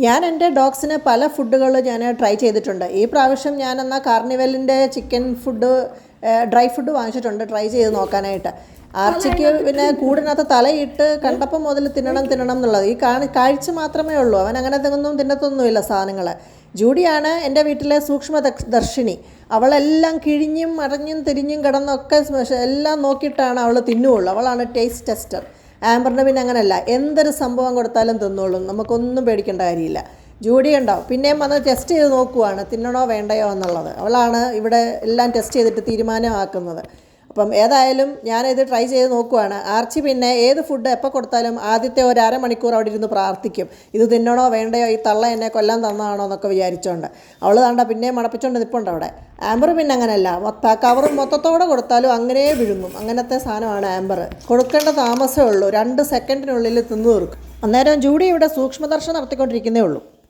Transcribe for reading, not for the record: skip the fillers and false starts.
ഞാൻ എൻ്റെ ഡോഗ്സിന് പല ഫുഡുകൾ ഞാൻ ട്രൈ ചെയ്തിട്ടുണ്ട്. ഈ പ്രാവശ്യം ഞാൻ എന്നാൽ കാർണിവലിൻ്റെ ചിക്കൻ ഫുഡ് ഡ്രൈ ഫുഡ് വാങ്ങിച്ചിട്ടുണ്ട് ട്രൈ ചെയ്ത് നോക്കാനായിട്ട്. ആർച്ചിക്ക് പിന്നെ കൂടിനകത്ത് തലയിട്ട് കണ്ടപ്പം മുതൽ തിന്നണം എന്നുള്ളത് ഈ കാഴ്ച മാത്രമേ ഉള്ളൂ. അവൻ അങ്ങനെ തിന്നത്തൊന്നുമില്ല സാധനങ്ങൾ. ജൂഡിയാണ് എൻ്റെ വീട്ടിലെ സൂക്ഷ്മദർശിനി. അവളെല്ലാം കിഴിഞ്ഞും അടഞ്ഞും തിരിഞ്ഞും കിടന്നൊക്കെ എല്ലാം നോക്കിയിട്ടാണ് അവൾ തിന്നുള്ളൂ. അവളാണ് ടേസ്റ്റ് ടെസ്റ്റർ. ആംബറിന് പിന്നെ അങ്ങനെയല്ല, എന്തൊരു സംഭവം കൊടുത്താലും തിന്നോളും, നമുക്കൊന്നും പേടിക്കേണ്ട കാര്യമില്ല. ജൂഡി ഉണ്ടാവും പിന്നെയും വന്ന് ടെസ്റ്റ് ചെയ്ത് നോക്കുവാണ് തിന്നണോ വേണ്ടയോ എന്നുള്ളത്. അവളാണ് ഇവിടെ എല്ലാം ടെസ്റ്റ് ചെയ്തിട്ട് തീരുമാനമാക്കുന്നത്. അപ്പം ഏതായാലും ഞാനിത് ട്രൈ ചെയ്ത് നോക്കുവാണ്. ആർച്ചി പിന്നെ ഏത് ഫുഡ് എപ്പോൾ കൊടുത്താലും ആദ്യത്തെ ഒരു അരമണിക്കൂർ അവിടെ ഇരുന്ന് പ്രാർത്ഥിക്കും, ഇത് തിന്നണോ വേണ്ടയോ, ഈ തള്ള എന്നെ കൊല്ലാൻ തന്നതാണോ എന്നൊക്കെ വിചാരിച്ചോണ്ട്. അവൾ താണ്ട പിന്നെയും മണപ്പിച്ചോണ്ട് നിൽപ്പുണ്ട് അവിടെ. ആംബർ പിന്നെ അങ്ങനെയല്ല, കവർ മൊത്തത്തോടെ കൊടുത്താലും അങ്ങനെ വിഴുങ്ങും. അങ്ങനത്തെ സാധനമാണ് ആംബർ. കൊടുക്കേണ്ട താമസമേ ഉള്ളൂ, 2 സെക്കൻഡിനുള്ളിൽ തിന്നു തീർക്കും. അന്നേരം ജൂഡി ഇവിടെ സൂക്ഷ്മദർശനം നടത്തിക്കൊണ്ടിരിക്കുന്നേ ഉള്ളൂ.